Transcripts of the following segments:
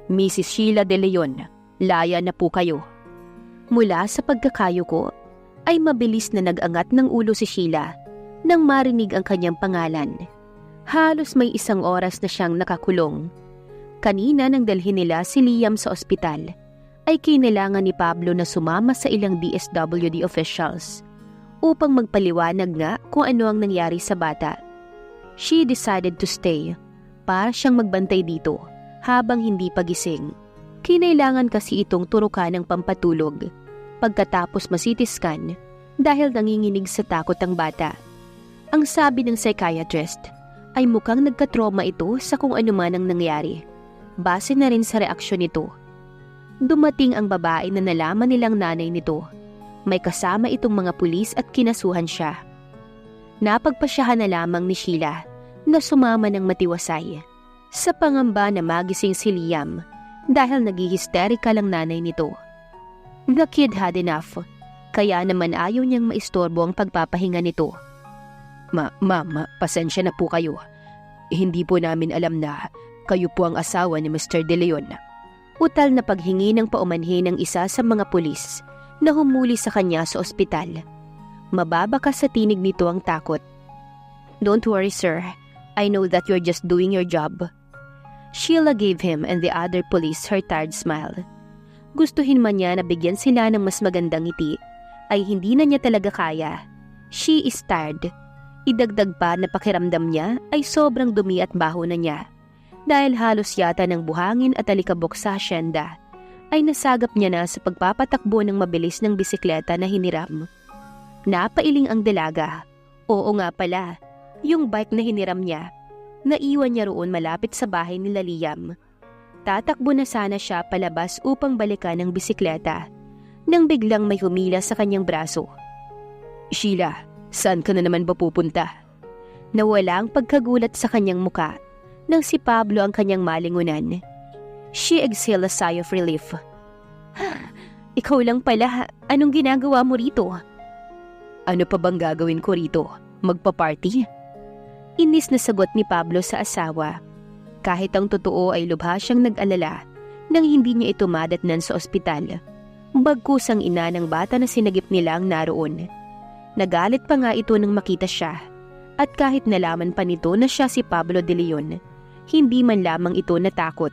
Mrs. Sheila De Leon, laya na po kayo. Mula sa pagkakayo ko, ay mabilis na nag-angat ng ulo si Sheila nang marinig ang kanyang pangalan. Halos may 1 oras na siyang nakakulong. Kanina nang dalhin nila si Liam sa ospital, ay kinailangan ni Pablo na sumama sa ilang DSWD officials upang magpaliwanag nga kung ano ang nangyari sa bata. She decided to stay para siyang magbantay dito habang hindi pagising. Kinailangan kasi itong turukan ng pampatulog pagkatapos masitiskan dahil nanginginig sa takot ang bata. Ang sabi ng psychiatrist ay mukhang nagkatrauma ito sa kung ano man ang nangyari. Base na rin sa reaksyon nito. Dumating ang babae na nalaman nilang nanay nito. May kasama itong mga pulis at kinasuhan siya. Napagpasyahan na lamang ni Sheila na sumama ng matiwasay sa pangamba na magising si Liam dahil naghihisterika lang nanay nito. The kid had enough, kaya naman ayaw niyang maistorbo ang pagpapahinga nito. Ma'am, pasensya na po kayo. Hindi po namin alam na kayo po ang asawa ni Mr. De Leon. Utal na paghingi ng paumanhin ng isa sa mga pulis na humuli sa kanya sa ospital. Mababa sa tinig nito ang takot. Don't worry, sir. I know that you're just doing your job. Sheila gave him and the other police her tired smile. Gustuhin man niya na bigyan sila ng mas magandang ngiti, ay hindi na niya talaga kaya. She is tired. Idagdag pa na pakiramdam niya ay sobrang dumi at baho na niya. Dahil halos yata ng buhangin at alikabok sa asyenda, ay nasagap niya na sa pagpapatakbo ng mabilis ng bisikleta na hiniram. Napailing ang dalaga. Oo nga pala, yung bike na hiniram niya, naiwan niya roon malapit sa bahay nila Liam. Tatakbo na sana siya palabas upang balikan ang bisikleta, nang biglang may humila sa kanyang braso. Sheila, saan ka na naman ba pupunta? Nawala ang pagkagulat sa kanyang muka nang si Pablo ang kanyang malingunan. She exhaled a sigh of relief. Ikaw lang pala, anong ginagawa mo rito? Ano pa bang gagawin ko rito? Magpa-party? Inis na sagot ni Pablo sa asawa. Kahit ang totoo ay lubha siyang nag-alala nang hindi niya ito madatnan sa ospital. Bagkus ang ina ng bata na sinagip nila ang naroon. Nagalit pa nga ito nang makita siya. At kahit nalaman pa nito na siya si Pablo De Leon, hindi man lamang ito natakot.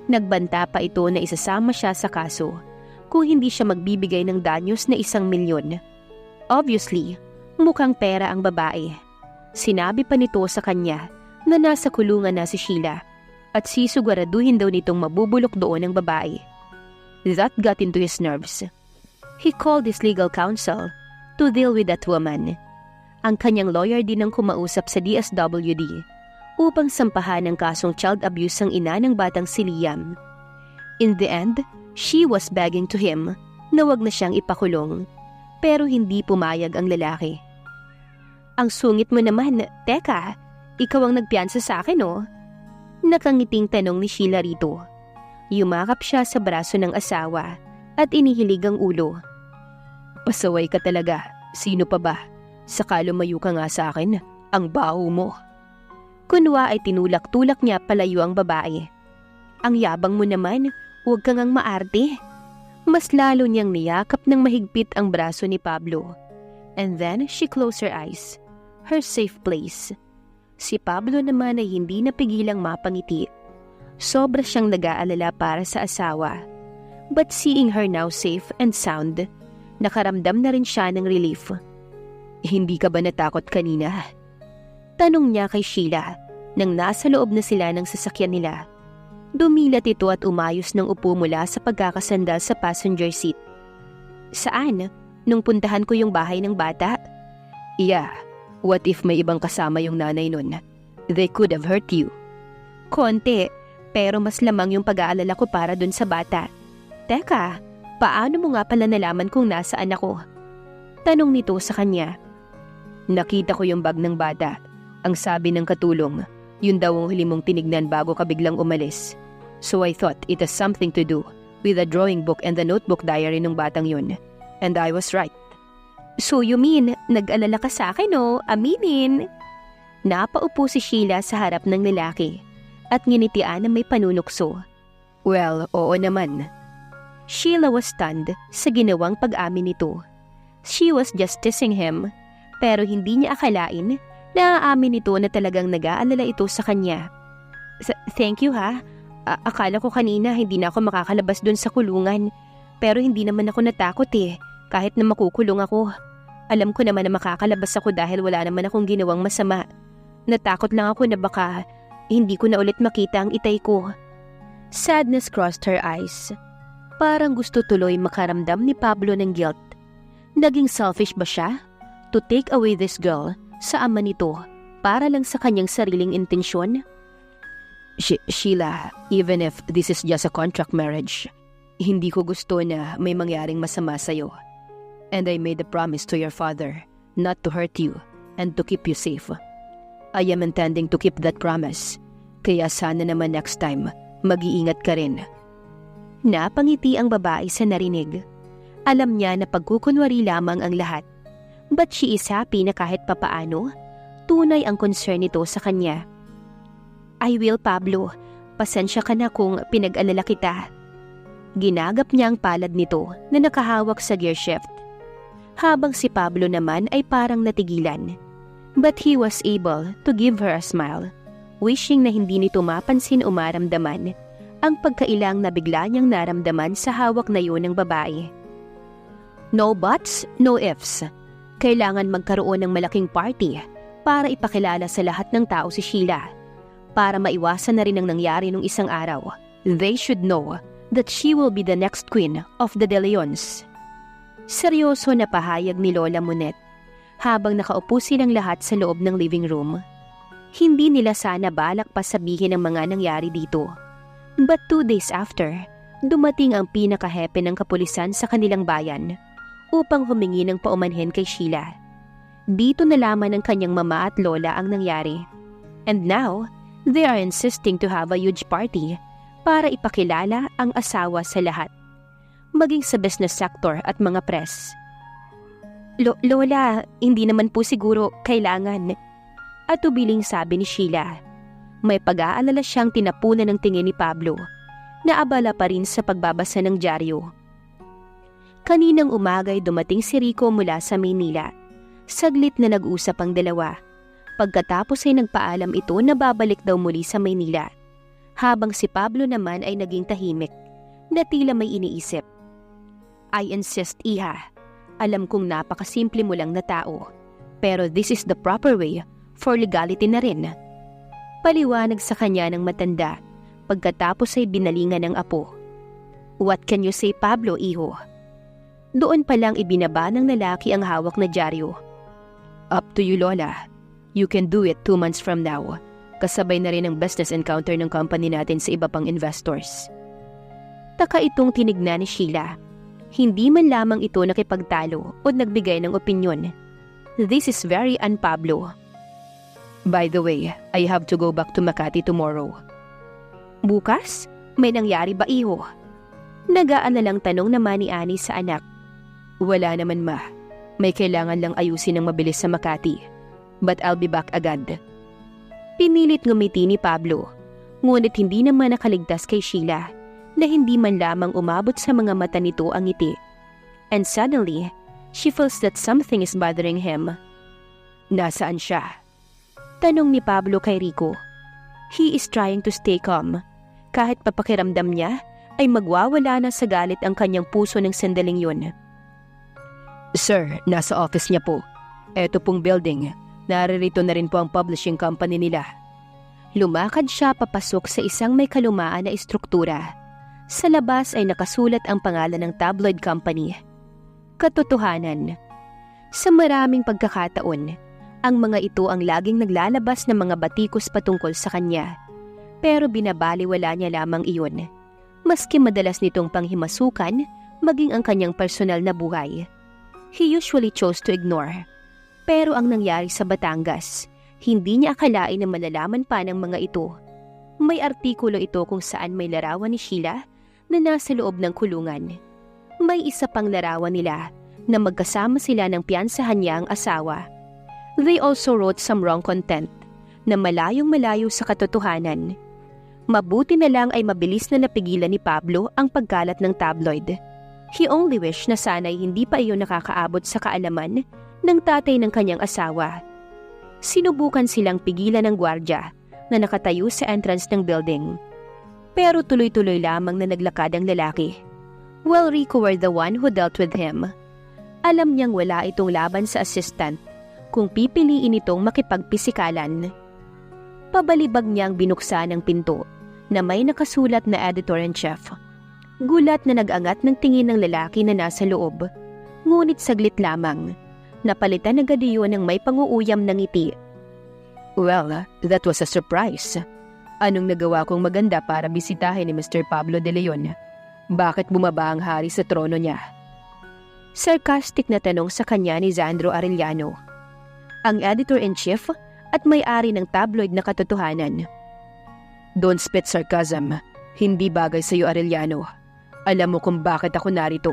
Nagbanta pa ito na isasama siya sa kaso kung hindi siya magbibigay ng danyos na 1 milyon. Obviously, mukhang pera ang babae. Sinabi pa nito sa kanya na nasa kulungan na si Sheila at sisiguraduhin daw nitong mabubulok doon ang babae. That got into his nerves. He called his legal counsel to deal with that woman. Ang kanyang lawyer din ang kumausap sa DSWD upang sampahan ng kasong child abuse ang ina ng batang si Liam. In the end, she was begging to him na wag na siyang ipakulong, pero hindi pumayag ang lalaki. Ang sungit mo naman, teka, ikaw ang nagpiyansa sa akin, oh? Nakangiting tanong ni Sheila rito. Yumakap siya sa braso ng asawa at inihilig ang ulo. Pasaway ka talaga, sino pa ba? Saka lumayo ka nga sa akin, ang baho mo. Kunwa ay tinulak-tulak niya palayo ang babae. Ang yabang mo naman, huwag kang ang maarte. Mas lalo niyang niyakap ng mahigpit ang braso ni Pablo. And then she closed her eyes. Her safe place. Si Pablo naman ay hindi napigilang mapangiti. Sobra siyang nag-aalala para sa asawa. But seeing her now safe and sound, nakaramdam na rin siya ng relief. Hindi ka ba natakot kanina? Tanong niya kay Sheila nang nasa loob na sila ng sasakyan nila. Dumilat ito at umayos ng upo mula sa pagkakasandal sa passenger seat. Saan? Nung puntahan ko yung bahay ng bata? Yeah, what if may ibang kasama yung nanay nun? They could have hurt you. Konti, pero mas lamang yung pag-aalala ko para dun sa bata. Teka, paano mo nga pala nalaman kung nasaan ako? Tanong nito sa kanya. Nakita ko yung bag ng bata. Ang sabi ng katulong, yun daw ang huli mong tinignan bago ka biglang umalis. So I thought it has something to do with the drawing book and the notebook diary ng batang yun. And I was right. So you mean, nag-alala ka sa akin o? Aminin. Napaupo si Sheila sa harap ng lalaki at nginitian na may panunukso. Well, oo naman. Sheila was stunned sa ginawang pag-amin nito. She was just teasing him, pero hindi niya akalain na aamin nito na talagang nag-aalala ito sa kanya. Thank you ha. Akala ko kanina hindi na ako makakalabas dun sa kulungan, pero hindi naman ako natakot kahit na makukulong ako. Alam ko naman na makakalabas ako dahil wala naman akong ginawang masama. Natakot lang ako na baka hindi ko na ulit makita ang itay ko. Sadness crossed her eyes. Parang gusto tuloy makaramdam ni Pablo ng guilt. Naging selfish ba siya to take away this girl sa ama nito para lang sa kanyang sariling intensyon? Sheila, even if this is just a contract marriage, hindi ko gusto na may mangyaring masama sa'yo. And I made a promise to your father not to hurt you and to keep you safe. I am intending to keep that promise, kaya sana naman next time mag-iingat ka rin. Napangiti ang babae sa narinig. Alam niya na pagkukunwari lamang ang lahat, but she is happy na kahit papaano, tunay ang concern nito sa kanya. I will, Pablo. Pasensya ka na kung pinag-alala kita. Ginagap niya ang palad nito na nakahawak sa gear shift. Habang si Pablo naman ay parang natigilan. But he was able to give her a smile, wishing na hindi nito mapansin o maramdaman ang pagkailang na bigla niyang naramdaman sa hawak na yun ng babae. No buts, no ifs. Kailangan magkaroon ng malaking party para ipakilala sa lahat ng tao si Sheila. Para maiwasan na rin ang nangyari nung isang araw, they should know that she will be the next queen of the De Leons. Seryoso na pahayag ni Lola Monet habang nakaupo silang lahat sa loob ng living room. Hindi nila sana balak pa sabihin ang mga nangyari dito. But 2 days after, dumating ang pinakahepe ng kapulisan sa kanilang bayan upang humingi ng paumanhin kay Sheila. Dito nalaman ng kanyang mama at lola ang nangyari. And now, they are insisting to have a huge party para ipakilala ang asawa sa lahat, maging sa business sector at mga press. Lola, hindi naman po siguro kailangan. At ubiling sabi ni Sheila. May pag-aalala siyang tinapunan ng tingin ni Pablo, na abala pa rin sa pagbabasa ng dyaryo. Kaninang umagay dumating si Rico mula sa Maynila. Saglit na nag-usap ang dalawa. Pagkatapos ay nagpaalam ito na babalik daw muli sa Maynila. Habang si Pablo naman ay naging tahimik, na tila may iniisip. I insist, Iha. Alam kong napakasimple mo lang na tao. Pero this is the proper way for legality na rin. Paliwanag sa kanya ng matanda. Pagkatapos ay binalingan ng apo. What can you say, Pablo, iho? Doon pa lang ibinaba ng lalaki ang hawak na dyaryo. Up to you, Lola. You can do it 2 months from now. Kasabay na rin ang business encounter ng company natin sa iba pang investors. Taka itong tinignan ni Sheila. Hindi man lamang ito nakipagtalo o nagbigay ng opinyon. This is very un-Pablo. By the way, I have to go back to Makati tomorrow. Bukas? May nangyari ba, iho? Nag-aalalang tanong naman ni Annie sa anak. Wala naman, ma. May kailangan lang ayusin ng mabilis sa Makati. But I'll be back agad. Pinilit ngumiti ni Pablo, ngunit hindi naman nakaligtas kay Sheila na hindi man lamang umabot sa mga mata nito ang ngiti. And suddenly, she feels that something is bothering him. Nasaan siya? Tanong ni Pablo kay Rico. He is trying to stay calm. Kahit papakiramdam niya, ay magwawala na sa galit ang kanyang puso ng sandaling yun. Sir, nasa office niya po. Eto pong building. Naririto na rin po ang publishing company nila. Lumakad siya papasok sa isang may kalumaan na istruktura. Sa labas ay nakasulat ang pangalan ng tabloid company. Katotohanan. Sa maraming pagkakataon, ang mga ito ang laging naglalabas ng mga batikos patungkol sa kanya. Pero binabaliwala niya lamang iyon. Maski madalas nitong panghimasukan, maging ang kanyang personal na buhay. He usually chose to ignore. Pero ang nangyari sa Batangas, hindi niya akalain na malalaman pa ng mga ito. May artikulo ito kung saan may larawan ni Sheila na nasa loob ng kulungan. May isa pang larawan nila na magkasama sila ng piyansahan niya ang asawa. They also wrote some wrong content na malayong-malayo sa katotohanan. Mabuti na lang ay mabilis na napigilan ni Pablo ang pagkalat ng tabloid. He only wished na sana'y hindi pa iyon nakakaabot sa kaalaman ng tatay ng kanyang asawa. Sinubukan silang pigilan ng gwardya na nakatayo sa entrance ng building. Pero tuloy-tuloy lamang na naglakad ang lalaki. While Rico were the one who dealt with him. Alam niyang wala itong laban sa assistant kung pipiliin itong makipagpisikalan. Pabalibag niyang binuksan ang pinto na may nakasulat na editor-in-chief. Gulat na nag-angat ng tingin ng lalaki na nasa loob. Ngunit saglit lamang, napalitan agad iyon ng may panguuyam ng ngiti. Well, that was a surprise. Anong nagawa kong maganda para bisitahin ni Mr. Pablo de Leon? Bakit bumaba ang hari sa trono niya? Sarcastic na tanong sa kanya ni Sandro Arellano, ang editor-in-chief at may-ari ng tabloid na katotohanan. Don't spit sarcasm. Hindi bagay sa iyo, Arellano. Alam mo kung bakit ako narito.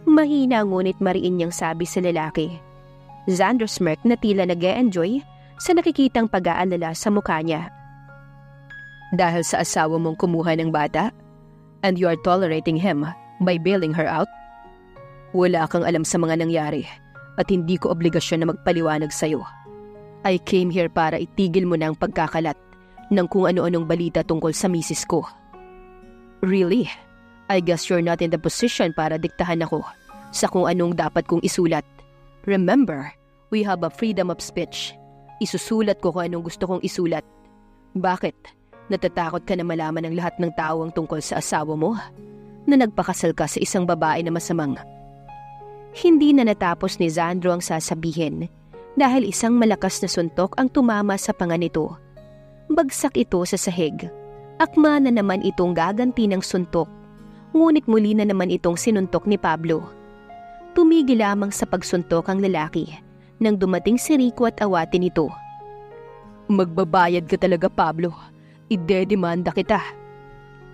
Mahina ngunit mariin niyang sabi sa lalaki. Sandro smirk na tila nag-e-enjoy sa nakikitang pag-aalala sa mukha niya. Dahil sa asawa mong kumuha ng bata? And you are tolerating him by bailing her out? Wala kang alam sa mga nangyari at hindi ko obligasyon na magpaliwanag sa iyo. I came here para itigil mo na ang pagkakalat ng kung ano-anong balita tungkol sa misis ko. Really? I guess you're not in the position para diktahan ako sa kung anong dapat kong isulat. Remember, we have a freedom of speech. Isusulat ko kung anong gusto kong isulat. Bakit? Natatakot ka na malaman ng lahat ng tao ang tungkol sa asawa mo? Na nagpakasal ka sa isang babae na masamang. Hindi na natapos ni Sandro ang sasabihin dahil isang malakas na suntok ang tumama sa panga nito. Bagsak ito sa sahig. Akma na naman itong gaganti ng suntok. Ngunit muli na naman itong sinuntok ni Pablo. Tumigil lamang sa pagsuntok ang lalaki nang dumating si Rico at awatin ito. Magbabayad ka talaga, Pablo. Ide-demanda kita.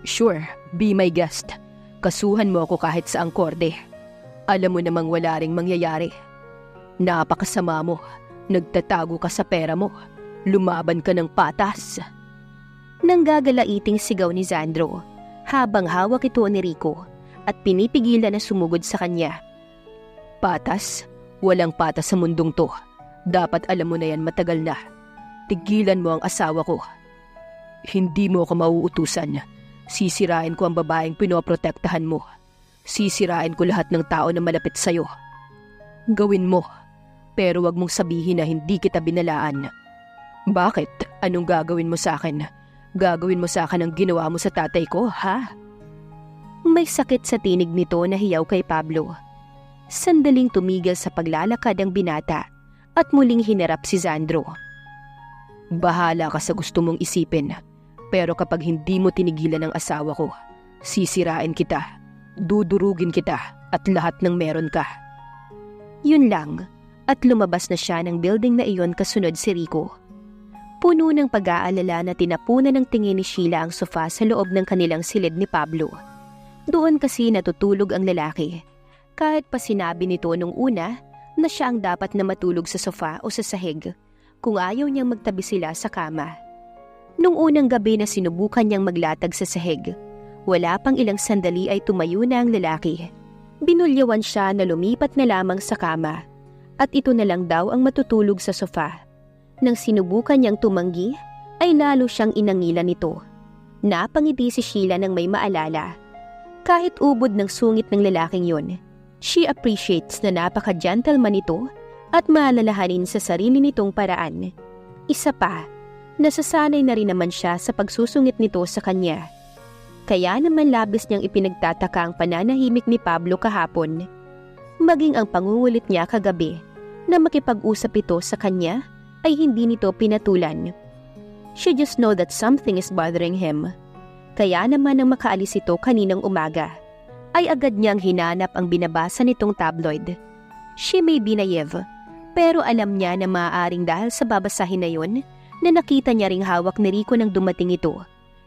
Sure, be my guest. Kasuhan mo ako kahit saang korde. Alam mo namang wala ring mangyayari. Napakasama mo. Nagtatago ka sa pera mo. Lumaban ka ng patas. Nanggagalaiting sigaw ni Sandro habang hawak ito ni Rico at pinipigilan na sumugod sa kanya. Patas? Walang patas sa mundong to. Dapat alam mo na yan matagal na. Tigilan mo ang asawa ko. Hindi mo ako mauutusan. Sisirain ko ang babaeng pinoprotektahan mo. Sisirain ko lahat ng tao na malapit sa'yo. Gawin mo, pero wag mong sabihin na hindi kita binalaan. Bakit? Anong gagawin mo sa akin? Gagawin mo sa akin ang ginawa mo sa tatay ko, ha? May sakit sa tinig nito na hiyaw kay Pablo. Sandaling tumigil sa paglalakad ang binata at muling hinarap si Sandro. Bahala ka sa gusto mong isipin, pero kapag hindi mo tinigilan ang asawa ko, sisirain kita, dudurugin kita at lahat ng meron ka. Yun lang, at lumabas na siya ng building na iyon kasunod si Rico. Puno ng pag-aalala na tinapunan ng tingin ni Sheila ang sofa sa loob ng kanilang silid ni Pablo. Doon kasi natutulog ang lalaki. Kahit pa sinabi nito nung una na siya ang dapat na matulog sa sofa o sa sahig kung ayaw niyang magtabi sila sa kama. Nung unang gabi na sinubukan niyang maglatag sa sahig, wala pang ilang sandali ay tumayo na ang lalaki. Binulyawan siya na lumipat na lamang sa kama at ito na lang daw ang matutulog sa sofa. Nang sinubukan niyang tumanggi, ay lalo siyang inangilan nito. Napangiti si Sheila nang may maalala. Kahit ubod ng sungit ng lalaking yon, she appreciates na napaka-gentleman nito at maalalahanin sa sarili nitong paraan. Isa pa, nasasanay na rin naman siya sa pagsusungit nito sa kanya. Kaya naman labis niyang ipinagtataka ang pananahimik ni Pablo kahapon. Maging ang pangungulit niya kagabi na makipag-usap ito sa kanya ay hindi nito pinatulan. She just know that something is bothering him. Kaya naman nang makaalis ito kaninang umaga, ay agad niyang hinanap ang binabasa nitong tabloid. She may be naive, pero alam niya na maaaring dahil sa babasahin na yon na nakita niya ring hawak ni Rico nang dumating ito,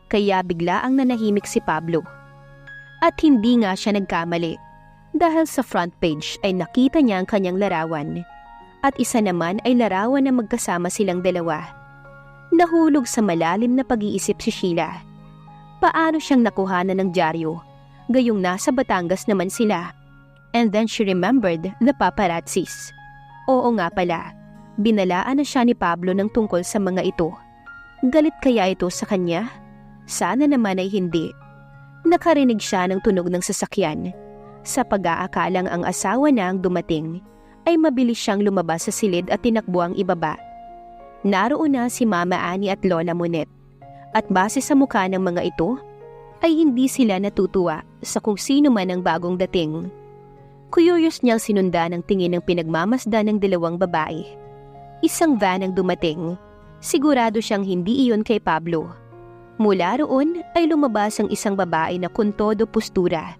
kaya bigla ang nanahimik si Pablo. At hindi nga siya nagkamali, dahil sa front page ay nakita niya ang kanyang larawan. At isa naman ay larawan na magkasama silang dalawa. Nahulog sa malalim na pag-iisip si Sheila. Paano siyang nakuhanan ng dyaryo? Gayong nasa Batangas naman sila. And then she remembered the paparazzis. Oo nga pala, binalaan na siya ni Pablo ng tungkol sa mga ito. Galit kaya ito sa kanya? Sana naman ay hindi. Nakarinig siya ng tunog ng sasakyan. Sa pag-aakalang ang asawa na ang dumating, ay mabilis siyang lumabas sa silid at tinakbo ang ibaba. Naroon na si Mama Annie at Lola Monet. At base sa mukha ng mga ito, ay hindi sila natutuwa sa kung sino man ang bagong dating. Curious niyang sinundan ang tingin ng pinagmamasdan ng dalawang babae. Isang van ang dumating. Sigurado siyang hindi iyon kay Pablo. Mula roon ay lumabas ang isang babae na kuntodo postura.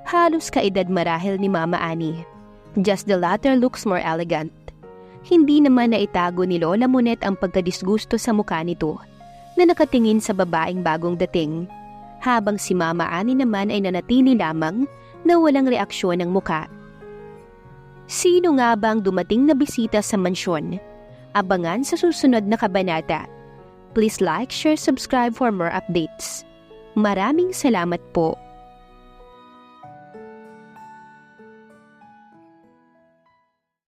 Halos kaedad marahil ni Mama Annie. Just the latter looks more elegant. Hindi naman naitago ni Lola Monet ang pagkadisgusto sa mukha nito na nakatingin sa babaeng bagong dating, habang si Mama Annie naman ay nanatili lamang na walang reaksyon ng mukha. Sino nga ba ang dumating na bisita sa mansyon? Abangan sa susunod na kabanata. Please like, share, subscribe for more updates. Maraming salamat po.